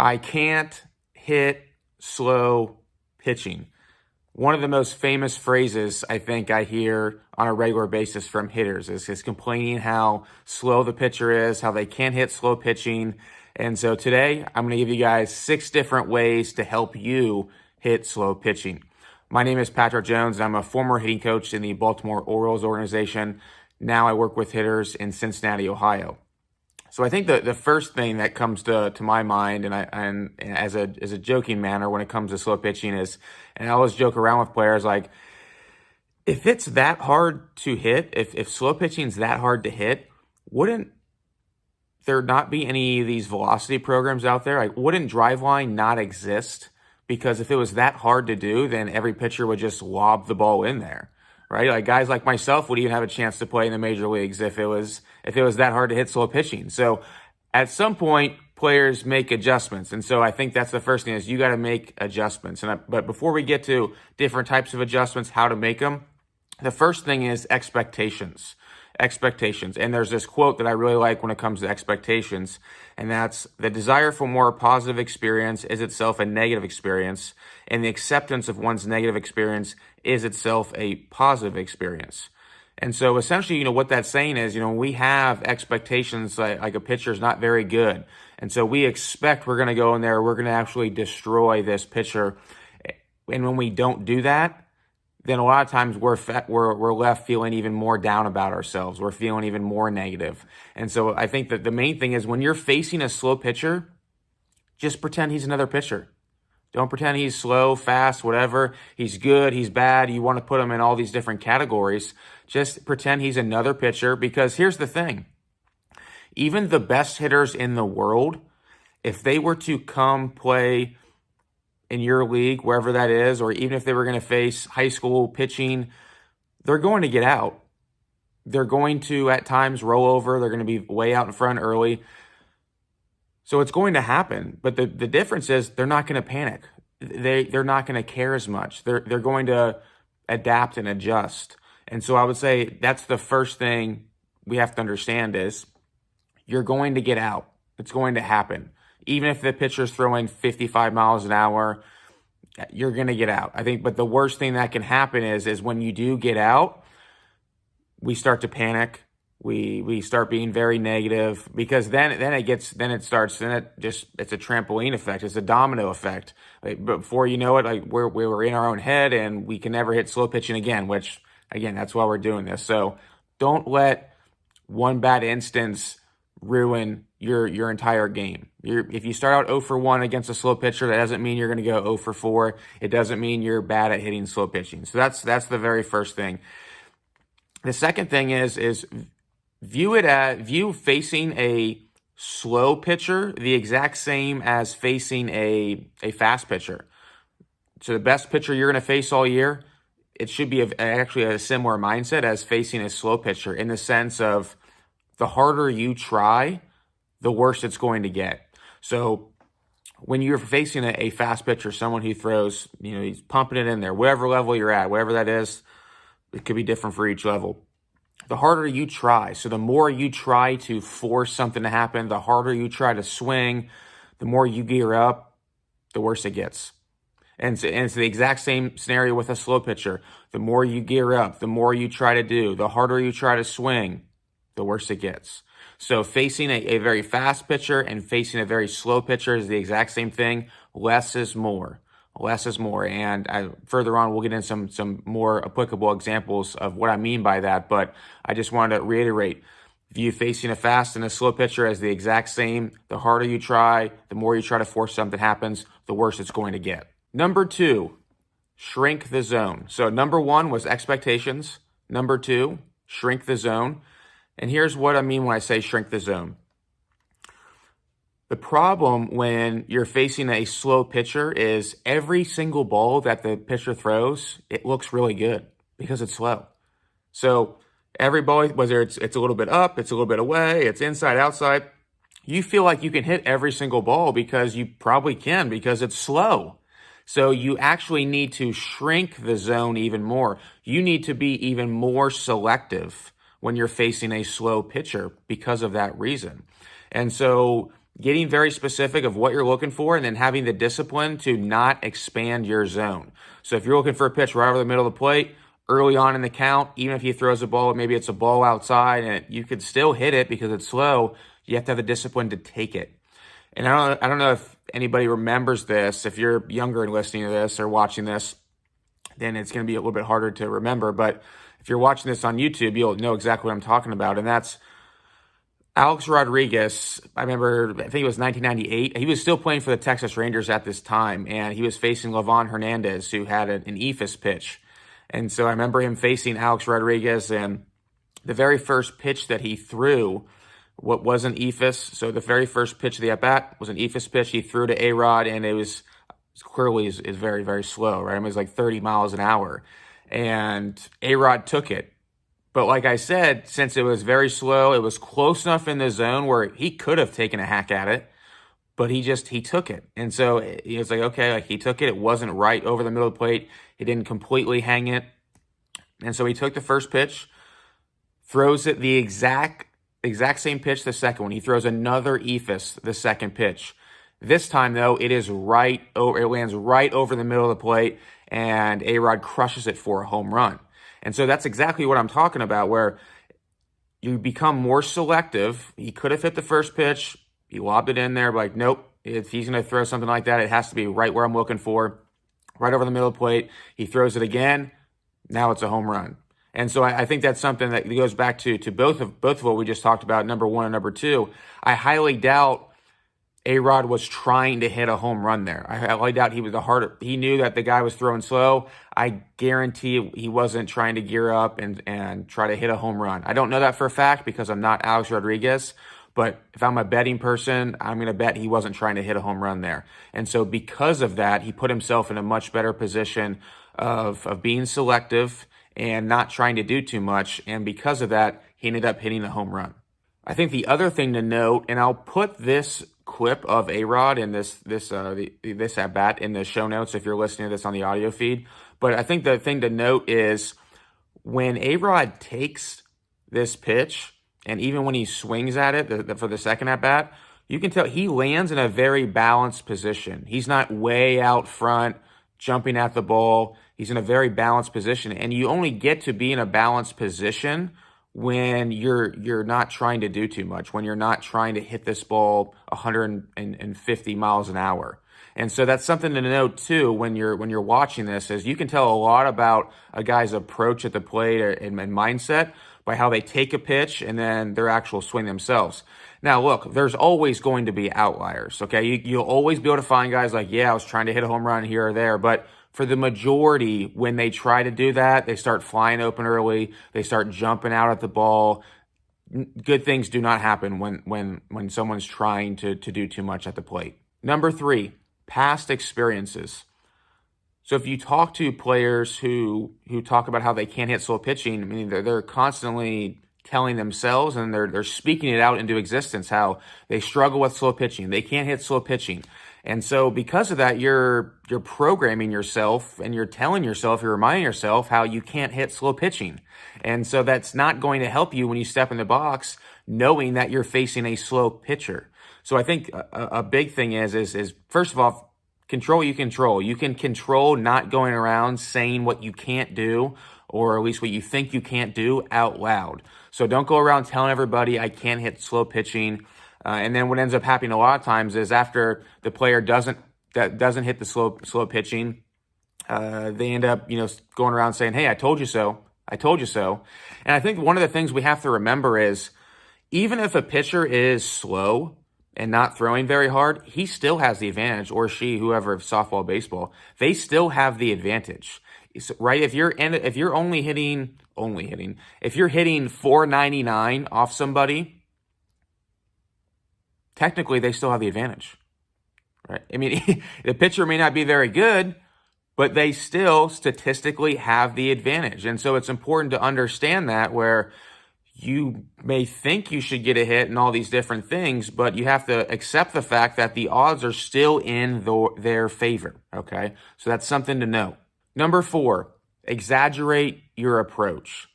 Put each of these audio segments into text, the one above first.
I can't hit slow pitching. One of the most famous phrases I think I hear on a regular basis from hitters is complaining how slow the pitcher is, how they can't hit slow pitching. And so today I'm going to give you guys 6 different ways to help you hit slow pitching. My name is Patrick Jones, and I'm a former hitting coach in the Baltimore Orioles organization. Now I work with hitters in Cincinnati, Ohio. So I think the first thing that comes to my mind, and as a joking manner when it comes to slow pitching is, and I always joke around with players like, if it's that hard to hit, if slow pitching's that hard to hit, wouldn't there not be any of these velocity programs out there? Like, wouldn't Driveline not exist? Because if it was that hard to do, then every pitcher would just lob the ball in there. Right? Like guys like myself would even have a chance to play in the major leagues if it was that hard to hit slow pitching. So at some point, players make adjustments. And so I think that's the first thing is you got to make adjustments. But before we get to different types of adjustments, how to make them, the first thing is expectations. Expectations. And there's this quote that I really like when it comes to expectations, and that's the desire for more positive experience is itself a negative experience, and the acceptance of one's negative experience is itself a positive experience. And so essentially, what that's saying is, we have expectations like a pitcher's not very good. And so we expect we're going to go in there, we're going to actually destroy this pitcher. And when we don't do that, then a lot of times we're left feeling even more down about ourselves. We're feeling even more negative. And so I think that the main thing is when you're facing a slow pitcher, just pretend he's another pitcher. Don't pretend he's slow, fast, whatever. He's good, he's bad. You want to put him in all these different categories. Just pretend he's another pitcher, because here's the thing. Even the best hitters in the world, if they were to come play in your league, wherever that is, or even if they were going to face high school pitching, they're going to get out. They're going to, at times, roll over. They're going to be way out in front early. So it's going to happen. But the difference is they're not going to panic. They're not going to care as much. They're going to adapt and adjust. And so I would say that's the first thing we have to understand is you're going to get out. It's going to happen. Even if the pitcher's throwing 55 miles an hour, you're going to get out. I think, but the worst thing that can happen is when you do get out, we start to panic. We start being very negative, because then it's a trampoline effect. It's a domino effect. Like, before you know it, like we're in our own head and we can never hit slow pitching again, which again, that's why we're doing this. So don't let one bad instance ruin your entire game. If you start out 0 for 1 against a slow pitcher, that doesn't mean you're going to go 0 for 4. It doesn't mean you're bad at hitting slow pitching. So that's the very first thing. The second thing is view facing a slow pitcher the exact same as facing a fast pitcher. So the best pitcher you're going to face all year, it should be actually a similar mindset as facing a slow pitcher, in the sense of the harder you try, the worse it's going to get. So when you're facing a fast pitcher, someone who throws, he's pumping it in there, whatever level you're at, whatever that is, it could be different for each level. The harder you try, so the more you try to force something to happen, the harder you try to swing, the more you gear up, the worse it gets. And it's the exact same scenario with a slow pitcher. The more you gear up, the more you try to do, the harder you try to swing, the worse it gets. So facing a very fast pitcher and facing a very slow pitcher is the exact same thing. Less is more. Less is more. And further on, we'll get into some more applicable examples of what I mean by that. But I just wanted to reiterate, view facing a fast and a slow pitcher as the exact same. The harder you try, the more you try to force something happens, the worse it's going to get. Number 2, shrink the zone. So number 1 was expectations. Number 2, shrink the zone. And here's what I mean when I say shrink the zone. The problem when you're facing a slow pitcher is every single ball that the pitcher throws, it looks really good because it's slow. So every ball, whether it's a little bit up, it's a little bit away, it's inside, outside, you feel like you can hit every single ball because you probably can, because it's slow. So you actually need to shrink the zone even more. You need to be even more selective when you're facing a slow pitcher because of that reason. And so getting very specific of what you're looking for and then having the discipline to not expand your zone. So if you're looking for a pitch right over the middle of the plate, early on in the count, even if he throws a ball, maybe it's a ball outside and you could still hit it because it's slow, you have to have the discipline to take it. And I don't know if anybody remembers this. If you're younger and listening to this or watching this, then it's going to be a little bit harder to remember. But if you're watching this on YouTube, you'll know exactly what I'm talking about. And that's Alex Rodriguez. I remember, I think it was 1998. He was still playing for the Texas Rangers at this time, and he was facing Livan Hernandez, who had an eephus pitch. And so I remember him facing Alex Rodriguez, and the very first pitch that he threw, what was an eephus. So the very first pitch of the at-bat was an eephus pitch. He threw to A-Rod, and it was clearly is very, very slow, right? It was like 30 miles an hour. And A-Rod took it. But like I said, since it was very slow, it was close enough in the zone where he could have taken a hack at it, but he took it. And so it was like, okay, like he took it. It wasn't right over the middle of the plate. He didn't completely hang it. And so he took the first pitch, throws it the exact same pitch the second one. He throws another eephus the second pitch. This time, though, it lands right over the middle of the plate, and A-Rod crushes it for a home run. And so that's exactly what I'm talking about, where you become more selective. He could have hit the first pitch. He lobbed it in there, but like, nope, if he's going to throw something like that, it has to be right where I'm looking for, right over the middle of the plate. He throws it again. Now it's a home run. And so I think that's something that goes back to both of what we just talked about, number one and number two. I highly doubt A-Rod was trying to hit a home run there. I highly doubt he knew that the guy was throwing slow. I guarantee he wasn't trying to gear up and try to hit a home run. I don't know that for a fact because I'm not Alex Rodriguez, but if I'm a betting person, I'm going to bet he wasn't trying to hit a home run there. And so because of that, he put himself in a much better position of being selective and not trying to do too much. And because of that, he ended up hitting the home run. I think the other thing to note, and I'll put this clip of A-Rod and this at bat in the show notes if you're listening to this on the audio feed. But I think the thing to note is when A-Rod takes this pitch, and even when he swings at it for the second at bat, you can tell he lands in a very balanced position. He's not way out front jumping at the ball. He's in a very balanced position, and you only get to be in a balanced position when you're not trying to do too much, when you're not trying to hit this ball 150 miles an hour. And so that's something to note too when you're watching this, is you can tell a lot about a guy's approach at the plate and mindset by how they take a pitch and then their actual swing themselves. Now, look, there's always going to be outliers, okay? You'll always be able to find guys like, yeah, I was trying to hit a home run here or there, but for the majority, when they try to do that, they start flying open early. They start jumping out at the ball. Good things do not happen when someone's trying to do too much at the plate. Number 3, past experiences. So if you talk to players who talk about how they can't hit slow pitching, I mean, they're constantly telling themselves and they're speaking it out into existence how they struggle with slow pitching. They can't hit slow pitching. And so because of that, you're programming yourself and you're telling yourself, you're reminding yourself how you can't hit slow pitching. And so that's not going to help you when you step in the box knowing that you're facing a slow pitcher. So I think a big thing is first of all, control what you control. You can control not going around saying what you can't do, or at least what you think you can't do, out loud. So don't go around telling everybody I can't hit slow pitching. And then what ends up happening a lot of times is after the player doesn't hit the slow pitching, they end up going around saying, "Hey, I told you so. I told you so." And I think one of the things we have to remember is even if a pitcher is slow and not throwing very hard, he still has the advantage, or she, whoever, softball, baseball, they still have the advantage, right? If you're hitting 499 off somebody, technically they still have the advantage, right? I mean, the pitcher may not be very good, but they still statistically have the advantage. And so it's important to understand that, where you may think you should get a hit and all these different things, but you have to accept the fact that the odds are still in their favor, okay? So that's something to know. Number 4, exaggerate your approach.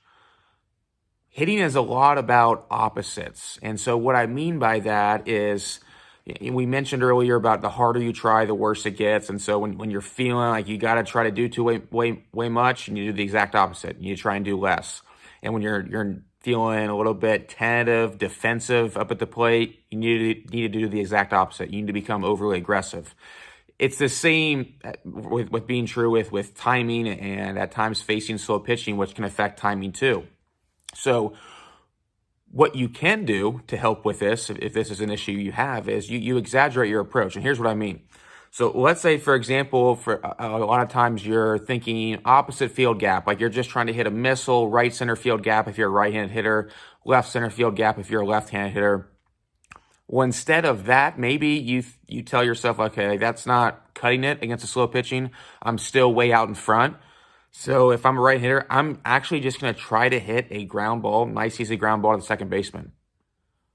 Hitting is a lot about opposites. And so what I mean by that is We mentioned earlier about the harder you try, the worse it gets. And so when you're feeling like you got to try to do way much, and you do the exact opposite. You try and do less. And when you're feeling a little bit tentative, defensive up at the plate, you need to do the exact opposite. You need to become overly aggressive. It's the same with being true with timing and at times facing slow pitching, which can affect timing too. So what you can do to help with this, if this is an issue you have, is you exaggerate your approach. And here's what I mean. So let's say, for example, for a lot of times you're thinking opposite field gap, like you're just trying to hit a missile, right center field gap if you're a right-handed hitter, left center field gap if you're a left-handed hitter. Well, instead of that, maybe you tell yourself, okay, that's not cutting it against a slow pitching. I'm still way out in front. So if I'm a right hitter, I'm actually just going to try to hit a ground ball, nice easy ground ball to the second baseman.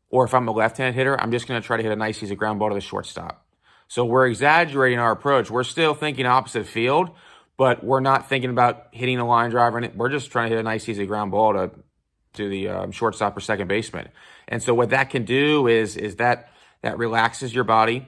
Or if I'm a left-handed hitter, I'm just going to try to hit a nice easy ground ball to the shortstop. So we're exaggerating our approach. We're still thinking opposite field, but we're not thinking about hitting a line driver. We're just trying to hit a nice easy ground ball to the shortstop or second baseman. And so what that can do is that relaxes your body.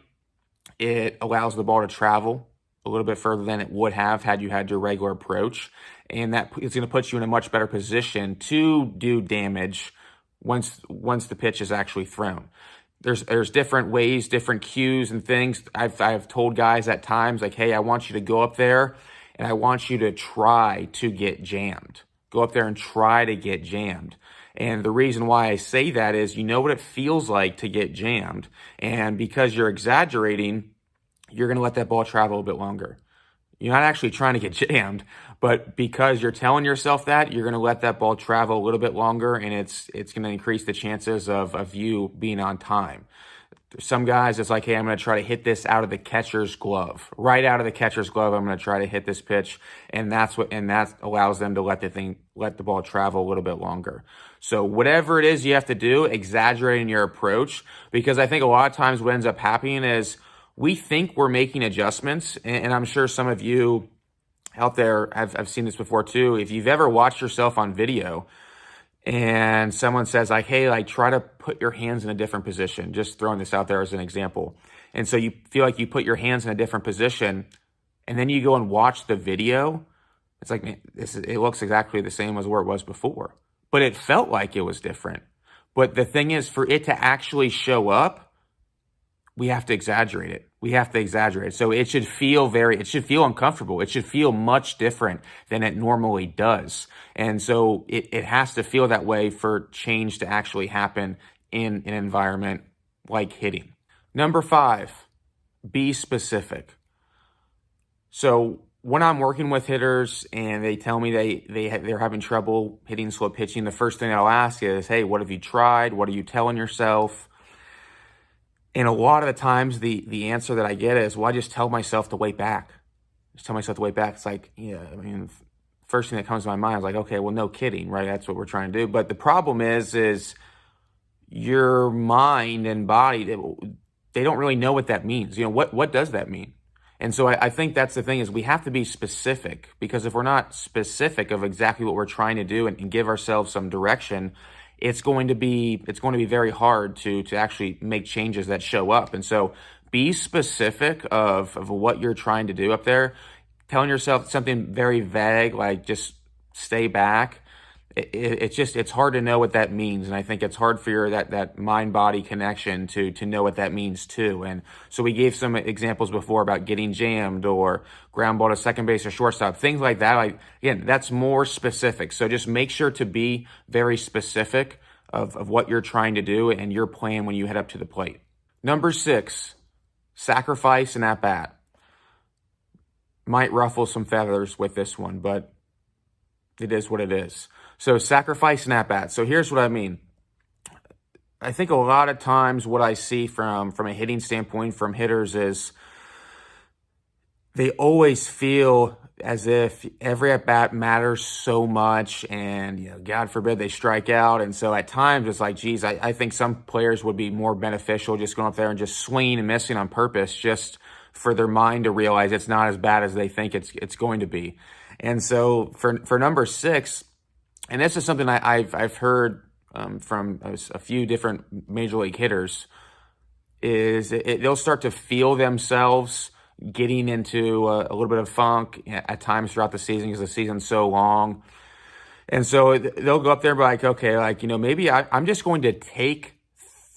It allows the ball to travel a little bit further than it would have had you had your regular approach. And that is going to put you in a much better position to do damage once the pitch is actually thrown. There's different ways, different cues and things. I've told guys at times, like, hey, I want you to go up there and I want you to try to get jammed. Go up there and try to get jammed. And the reason why I say that is you know what it feels like to get jammed. And because you're exaggerating, you're going to let that ball travel a bit longer. You're not actually trying to get jammed, but because you're telling yourself that, you're going to let that ball travel a little bit longer, and it's going to increase the chances of you being on time. Some guys, it's like, hey, I'm going to try to hit this out of the catcher's glove. Right out of the catcher's glove, I'm going to try to hit this pitch, and that allows them to let the ball travel a little bit longer. So whatever it is you have to do, exaggerating your approach, because I think a lot of times what ends up happening is we think we're making adjustments, and I'm sure some of you out there have seen this before too. If you've ever watched yourself on video and someone says like, hey, like try to put your hands in a different position, just throwing this out there as an example. And so you feel like you put your hands in a different position and then you go and watch the video. It's like, man, it looks exactly the same as where it was before, but it felt like it was different. But the thing is, for it to actually show up, we have to exaggerate it. We have to exaggerate it. So it should feel uncomfortable. It should feel much different than it normally does. And so it has to feel that way for change to actually happen in an environment like hitting. Number 5, be specific. So when I'm working with hitters and they tell me they're having trouble hitting slow pitching, the first thing I'll ask is, hey, what have you tried? What are you telling yourself? And a lot of the times the answer that I get is, well, I just tell myself to wait back. Just tell myself to wait back. It's like, yeah, I mean, first thing that comes to my mind is like, okay, well, no kidding, right? That's what we're trying to do. But the problem is your mind and body, they don't really know what that means. You know, what does that mean? And so I think that's the thing, is we have to be specific, because if we're not specific of exactly what we're trying to do and give ourselves some direction, it's going to be very hard to actually make changes that show up. And so be specific of what you're trying to do up there. Telling yourself something very vague, like just stay back, it's hard to know what that means. And I think it's hard for that mind-body connection to know what that means too. And so we gave some examples before about getting jammed or ground ball to second base or shortstop, things like that. Like, again, that's more specific. So just make sure to be very specific of what you're trying to do and your plan when you head up to the plate. Number 6, sacrifice an at-bat. Might ruffle some feathers with this one, but it is what it is. So sacrifice an at-bat. So here's what I mean. I think a lot of times what I see from a hitting standpoint from hitters is they always feel as if every at-bat matters so much, and, you know, God forbid they strike out. And so at times it's like, geez, I think some players would be more beneficial just going up there and just swinging and missing on purpose, just for their mind to realize it's not as bad as they think it's going to be. And so for number 6, and this is something I've heard from a few different major league hitters, they'll start to feel themselves getting into a little bit of funk at times throughout the season because the season's so long. And so they'll go up there and be like, okay, like, maybe I'm just going to take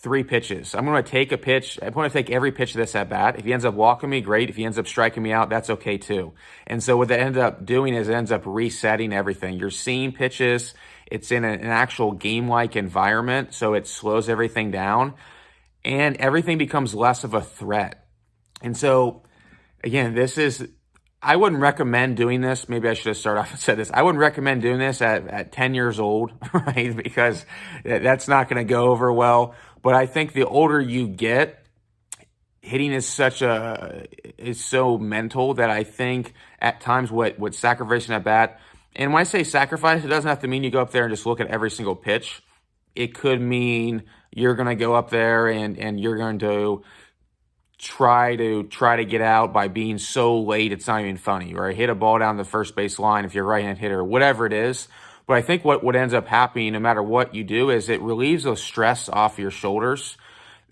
3 pitches. I'm going to take a pitch. I'm going to take every pitch of this at bat. If he ends up walking me, great. If he ends up striking me out, that's okay too. And so what they end up doing is it ends up resetting everything. You're seeing pitches. It's in an actual game-like environment, so it slows everything down, and everything becomes less of a threat. And so, again, I wouldn't recommend doing this. Maybe I should have started off and said this. I wouldn't recommend doing this at 10 years old, right? Because that's not going to go over well. But I think the older you get, hitting is so mental that I think at times what sacrificing at bat, and when I say sacrifice, it doesn't have to mean you go up there and just look at every single pitch. It could mean you're going to go up there and you're going to try to get out by being so late it's not even funny, or hit a ball down the first base line if you're a right-hand hitter, whatever it is. But I think what ends up happening, no matter what you do, is it relieves the stress off your shoulders,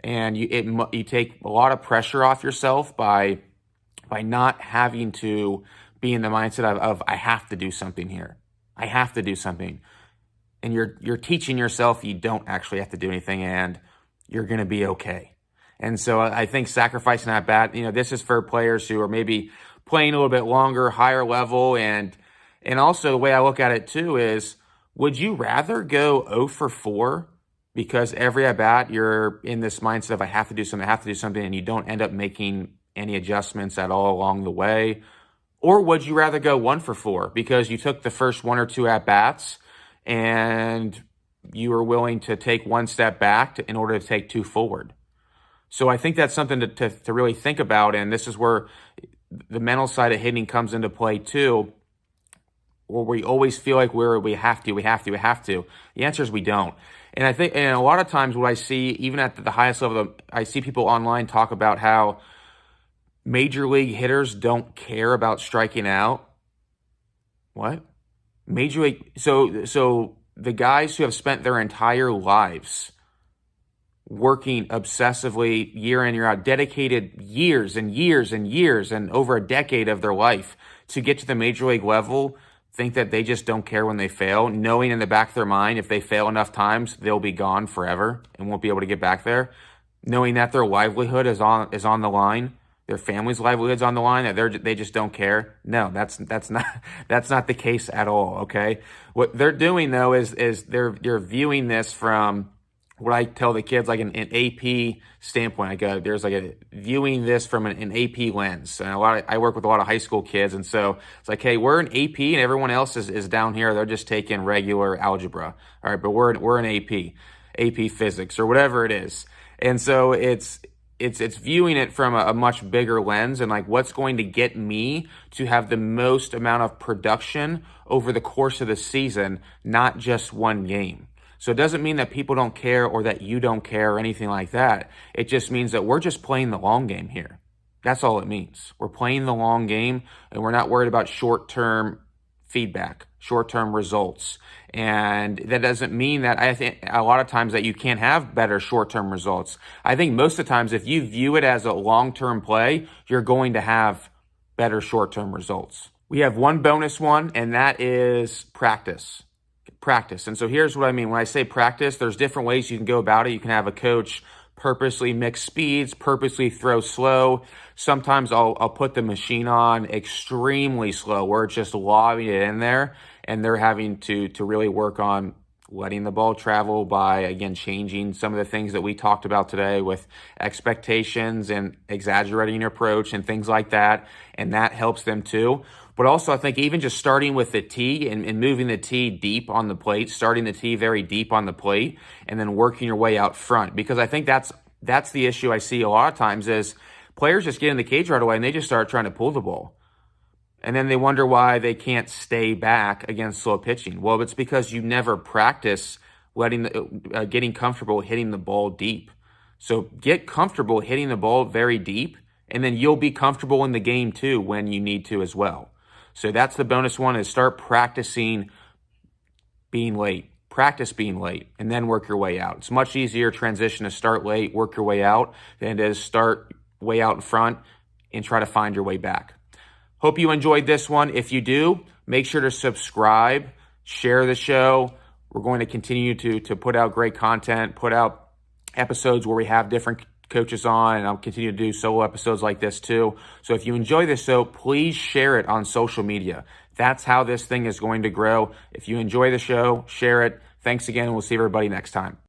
and you take a lot of pressure off yourself by not having to be in the mindset of I have to do something here. I have to do something. And you're teaching yourself you don't actually have to do anything, and you're going to be okay. And so I think sacrificing that bat, this is for players who are maybe playing a little bit longer, higher level. And also the way I look at it too is, would you rather go 0 for 4 because every at bat you're in this mindset of I have to do something, and you don't end up making any adjustments at all along the way? Or would you rather go 1 for 4 because you took the first 1 or 2 at bats and you were willing to take 1 step back in order to take 2 forward? So I think that's something to really think about, and this is where the mental side of hitting comes into play too, where we always feel like we have to. The answer is we don't. And I think, and a lot of times what I see, even at the highest level, I see people online talk about how major league hitters don't care about striking out. What? Major league, so the guys who have spent their entire lives working obsessively year in, year out, dedicated years and years and years and over a decade of their life to get to the major league level, think that they just don't care when they fail, knowing in the back of their mind, if they fail enough times, they'll be gone forever and won't be able to get back there, knowing that their livelihood is on the line, their family's livelihood's on the line, that they just don't care. No, that's not the case at all. Okay, what they're doing though is they're viewing this from what I tell the kids, like an AP standpoint. There's a viewing this from an AP lens. And I work with a lot of high school kids, and so it's like, hey, we're an AP, and everyone else is down here. They're just taking regular algebra, all right? But we're an AP physics or whatever it is, and so it's viewing it from a much bigger lens, and like, what's going to get me to have the most amount of production over the course of the season, not just one game. So it doesn't mean that people don't care or that you don't care or anything like that. It just means that we're just playing the long game here. That's all it means. We're playing the long game, and we're not worried about short-term feedback, short-term results. And that doesn't mean that I think a lot of times that you can't have better short-term results. I think most of the times if you view it as a long-term play, you're going to have better short-term results. We have one bonus one, and that is practice. And so here's what I mean. When I say practice, there's different ways you can go about it. You can have a coach purposely mix speeds, purposely throw slow. Sometimes I'll put the machine on extremely slow, where it's just lobbing it in there, and they're having to really work on letting the ball travel by, again, changing some of the things that we talked about today with expectations and exaggerating your approach and things like that, and that helps them too. But also, I think even just starting with the tee and moving the tee deep on the plate, starting the tee very deep on the plate, and then working your way out front. Because I think that's the issue I see a lot of times is players just get in the cage right away and they just start trying to pull the ball. And then they wonder why they can't stay back against slow pitching. Well, it's because you never practice getting comfortable hitting the ball deep. So get comfortable hitting the ball very deep, and then you'll be comfortable in the game too when you need to as well. So that's the bonus one, is start practicing being late. practice being late and then work your way out. It's much easier transition to start late, work your way out, than it is start way out in front and try to find your way back. Hope you enjoyed this one. If you do, make sure to subscribe, share the show. We're going to continue to put out great content, put out episodes where we have different coaches on, and I'll continue to do solo episodes like this too. So if you enjoy this show, please share it on social media. That's how this thing is going to grow. If you enjoy the show, share it. Thanks again, and we'll see everybody next time.